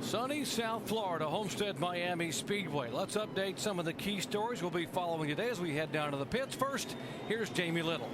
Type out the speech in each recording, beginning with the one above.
Sunny South Florida, Homestead-Miami Speedway. Let's update some of the key stories we'll be following today as we head down to the pits. First, here's Jamie Little.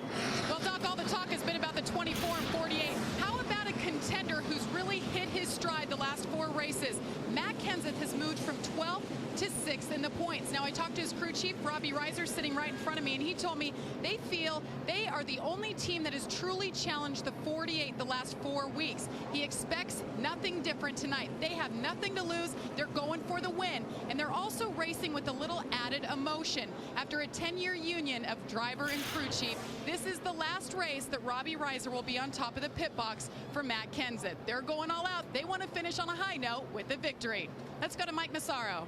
Well, Doc, all the talk has been about the 24 and 48. How about a contender who's really hit his stride the last 4 races? Matt Kenseth has moved from 12th to 6th in the points. Now, I talked to his crew chief, Robbie Reiser, sitting right in front of me, and he told me they feel they are the only team that has truly challenged the 48 the last 4 weeks. He expects nothing different tonight. They have nothing to lose. They're going for the win, and they're also racing with a little added emotion. After a 10-year union of driver and crew chief, this is the last race that Robbie Reiser will be on top of the pit box for Matt Kenseth. They're going all out. They want to finish on a high note with a victory. Let's go to Mike Massaro.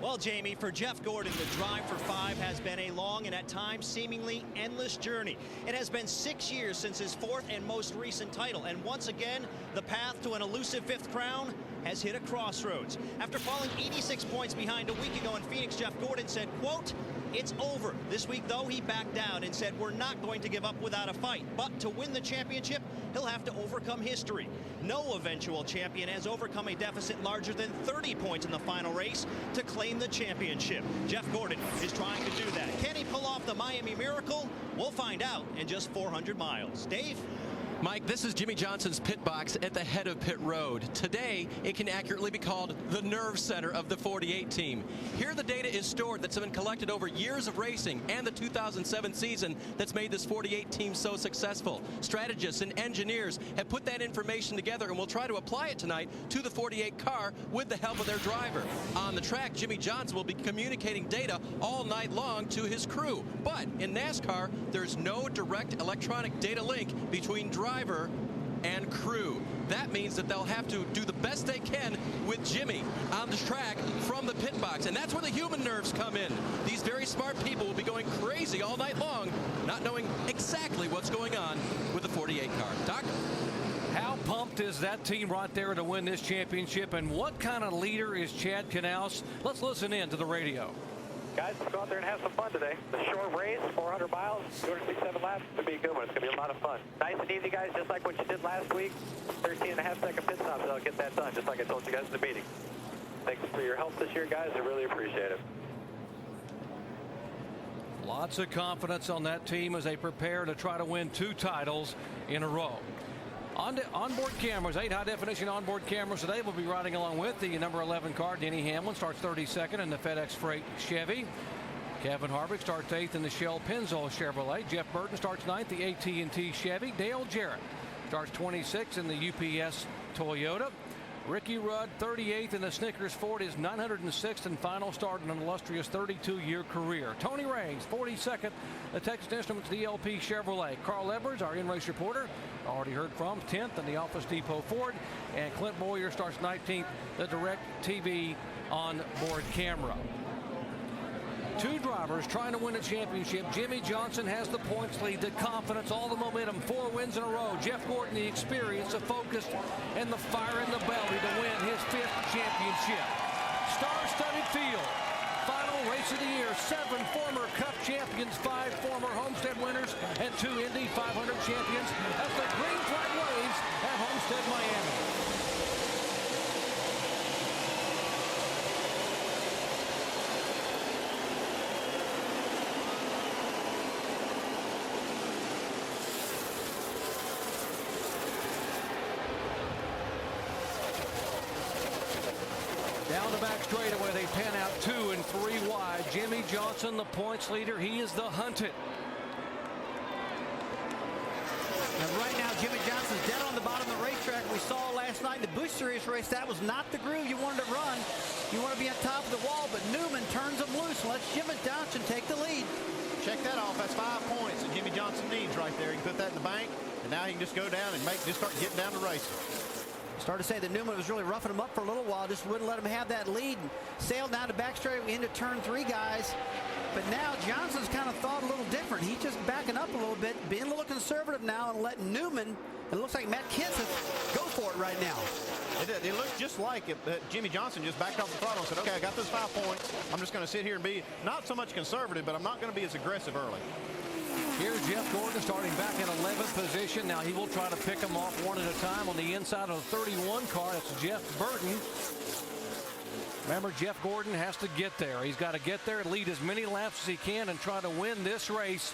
Well, Jamie, for Jeff Gordon, the drive for 5 has been a long and at times seemingly endless journey. It has been 6 years since his 4th and most recent title, and once again, the path to an elusive 5th crown has hit a crossroads. After falling 86 points behind a week ago in Phoenix, Jeff Gordon said, quote, "It's over." This week, though, he backed down and said, "We're not going to give up without a fight." But to win the championship, he'll have to overcome history. No eventual champion has overcome a deficit larger than 30 points in the final race to claim the championship. Jeff Gordon is trying to do that. Can he pull off the Miami Miracle? We'll find out in just 400 miles. Dave? Mike, this is Jimmy Johnson's pit box at the head of pit road. Today, it can accurately be called the nerve center of the 48 team. Here the data is stored that's been collected over years of racing and the 2007 season that's made this 48 team so successful. Strategists and engineers have put that information together and will try to apply it tonight to the 48 car with the help of their driver. On the track, Jimmy Johnson will be communicating data all night long to his crew. But in NASCAR, there's no direct electronic data link between driver and crew. That means that they'll have to do the best they can with Jimmy on the track from the pit box, and that's where the human nerves come in. These very smart people will be going crazy all night long, not knowing exactly what's going on with the 48 car. Doc? How pumped is that team right there to win this championship, and what kind of leader is Chad Knaus? Let's listen in to the radio. Guys, let's go out there and have some fun today. The short race, 400 miles, 267 laps. It's going to be a good one. It's going to be a lot of fun. Nice and easy, guys, just like what you did last week. 13.5-second pit stops, that'll get that done, just like I told you guys in the meeting. Thanks for your help this year, guys. I really appreciate it. Lots of confidence on that team as they prepare to try to win 2 titles in a row. Onboard cameras, 8 high-definition onboard cameras today. We'll be riding along with the number 11 car. Denny Hamlin starts 32nd in the FedEx Freight Chevy. Kevin Harvick starts 8th in the Shell Pennzoil Chevrolet. Jeff Burton starts 9th, the AT&T Chevy. Dale Jarrett starts 26th in the UPS Toyota. Ricky Rudd, 38th in the Snickers Ford, his 906th and final start in an illustrious 32-year career. Tony Raines, 42nd, the Texas Instruments DLP Chevrolet. Carl Edwards, our in-race reporter, already heard from, 10th in the Office Depot Ford. And Clint Boyer starts 19th, the Direct TV onboard camera. 2 drivers trying to win a championship. Jimmy Johnson has the points lead, the confidence, all the momentum, 4 wins in a row. Jeff Gordon, the experience, the focus, and the fire in the belly to win his 5th championship. Star-studded field. Final race of the year. 7 former Cup champions, 5 former Homestead winners, and 2 Indy 500 champions as the green flag waves at Homestead-Miami. Down the back straightaway, they pan out 2 and 3 wide. Jimmy Johnson, the points leader. He is the hunted. And right now, Jimmy Johnson's dead on the bottom of the racetrack. We saw last night in the Busch Series race, that was not the groove you wanted to run. You want to be on top of the wall, but Newman turns them loose and lets Jimmy Johnson take the lead. Check that off. That's 5 points that Jimmy Johnson needs right there. He can put that in the bank, and now he can just go down and just start getting down to racing. Started to say that Newman was really roughing him up for a little while, just wouldn't let him have that lead. Sailed down the back straightaway into turn 3, guys. But now Johnson's kind of thought a little different. He's just backing up a little bit, being a little conservative now, and letting Newman, it looks like Matt Kenseth, go for it right now. It looks just like Jimmy Johnson just backed off the throttle and said, okay, I got those 5 points. I'm just going to sit here and be not so much conservative, but I'm not going to be as aggressive early. Here's Jeff Gordon starting back in 11th position. Now he will try to pick them off one at a time on the inside of the 31 car. That's Jeff Burton. Remember, Jeff Gordon has to get there. He's got to get there and lead as many laps as he can and try to win this race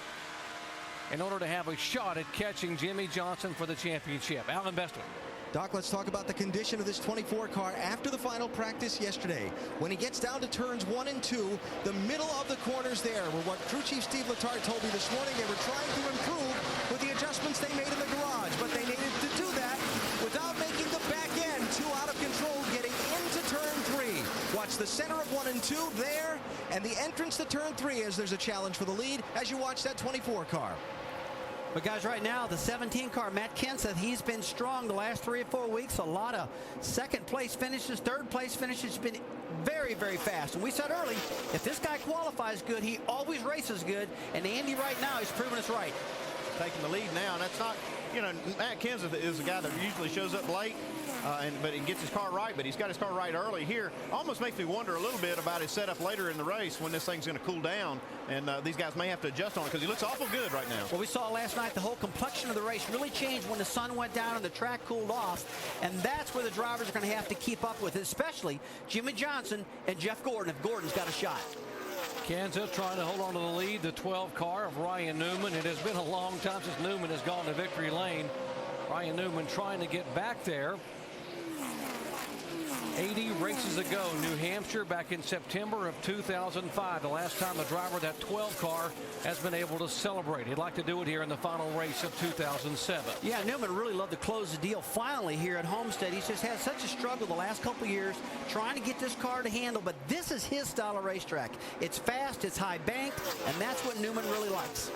in order to have a shot at catching Jimmie Johnson for the championship. Alan Bestwick. Doc, let's talk about the condition of this 24 car after the final practice yesterday. When he gets down to turns 1 and 2, the middle of the corners there were what crew chief Steve Letarte told me this morning they were trying to improve with the adjustments they made in the garage, but they needed to do that without making the back end too out of control getting into turn 3. Watch the center of 1 and 2 there, and the entrance to turn 3 as there's a challenge for the lead as you watch that 24 car. But guys, right now, the 17 car, Matt Kenseth, he's been strong the last 3 or 4 weeks. A lot of second place finishes, third place finishes, been very, very fast. And we said early, if this guy qualifies good, he always races good. And Andy right now is proving us right. Taking the lead now, and that's not, you know, Matt Kenseth is a guy that usually shows up late. But he gets his car right, but he's got his car right early here. Almost makes me wonder a little bit about his setup later in the race when this thing's going to cool down, and these guys may have to adjust on it because he looks awful good right now. Well, we saw last night the whole complexion of the race really changed when the sun went down and the track cooled off, and that's where the drivers are going to have to keep up with it, especially Jimmie Johnson and Jeff Gordon if Gordon's got a shot. Kansas trying to hold on to the lead, the 12 car of Ryan Newman. It has been a long time since Newman has gone to victory lane. Ryan Newman trying to get back there. 80 races ago, New Hampshire back in September of 2005. The last time a driver of that 12 car has been able to celebrate. He'd like to do it here in the final race of 2007. Yeah, Newman really loved to close the deal finally here at Homestead. He's just had such a struggle the last couple years trying to get this car to handle, but this is his style of racetrack. It's fast, it's high banked, and that's what Newman really likes.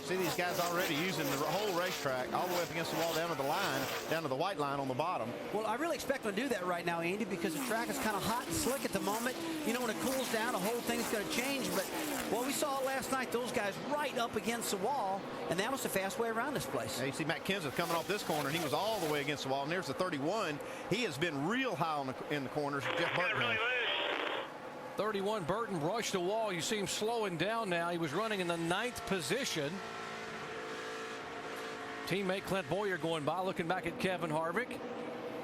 See these guys already using the whole racetrack all the way up against the wall down to the line, down to the white line on the bottom. Well, I really expect them to do that right now, Andy, because the track is kind of hot and slick at the moment. You know, when it cools down, the whole thing's going to change. But what we saw last night, those guys right up against the wall, and that was the fast way around this place. Yeah, you see Matt Kenseth coming off this corner, and he was all the way against the wall. And there's the 31. He has been real high in the corners. Jeff Burton. 31, Burton brushed the wall. You see him slowing down now. He was running in the 9th position. Teammate Clint Boyer going by, looking back at Kevin Harvick.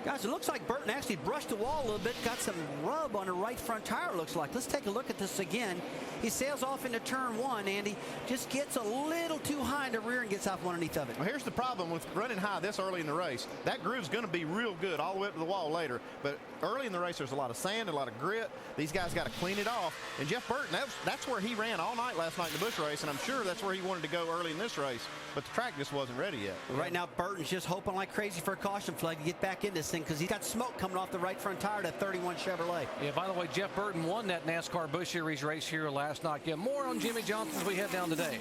Guys, it looks like Burton actually brushed the wall a little bit, got some rub on the right front tire, looks like. Let's take a look at this again. He sails off into turn 1, Andy. Just gets a little too high in the rear and gets off underneath of it. Well, here's the problem with running high this early in the race. That groove's going to be real good all the way up to the wall later. But early in the race, there's a lot of sand, a lot of grit. These guys got to clean it off. And Jeff Burton, that's where he ran all night last night in the Busch race, and I'm sure that's where he wanted to go early in this race. But the track just wasn't ready yet. Right now, Burton's just hoping like crazy for a caution flag to get back in this thing because he's got smoke coming off the right front tire of that 31 Chevrolet. Yeah, by the way, Jeff Burton won that NASCAR Busch Series race here last night. Get more on Jimmie Johnson as we head down today.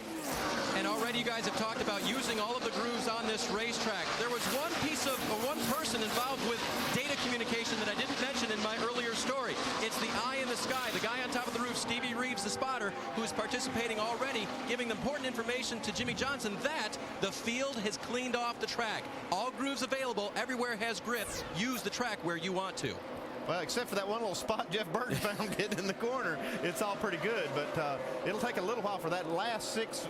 And already you guys have talked about using all of the grooves on this racetrack. There was one person involved with data communication that I didn't mention in my earlier story. It's the eye in the sky, the guy on top of the roof, Stevie Reeves, the spotter, who is participating already, giving important information to Jimmie Johnson that the field has cleaned off the track. All grooves available, everywhere has grip. Use the track where you want to. Well, except for that one little spot Jeff Burton found getting in the corner, it's all pretty good. But it'll take a little while for that last 6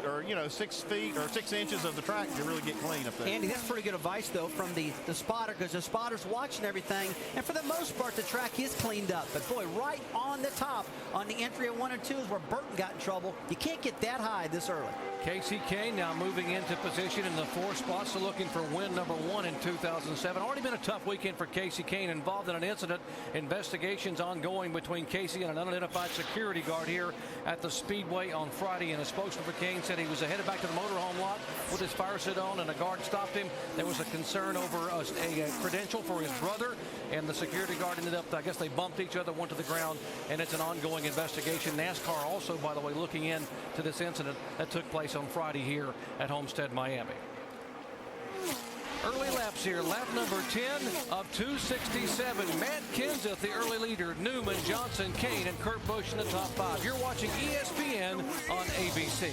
feet or 6 inches of the track to really get clean up there. Andy, that's pretty good advice, though, from the spotter, because the spotter's watching everything. And for the most part, the track is cleaned up. But, boy, right on the top on the entry of 1 and 2 is where Burton got in trouble. You can't get that high this early. Casey Kane now moving into position in the 4th spot, so looking for win number 1 in 2007. Already been a tough weekend for Casey Kane, involved in an incident. Investigations ongoing between Casey and an unidentified security guard here at the Speedway on Friday. And a spokesman for Kane said he was headed back to the motorhome lot with his fire suit on, and a guard stopped him. There was a concern over a credential for his brother, and the security guard ended up, I guess they bumped each other, went to the ground, and it's an ongoing investigation. NASCAR also, by the way, looking into this incident that took place on Friday here at Homestead-Miami. Early laps here. Lap number 10 of 267. Matt Kenseth, the early leader. Newman, Johnson, Kane, and Kurt Busch in the top 5. You're watching ESPN on ABC.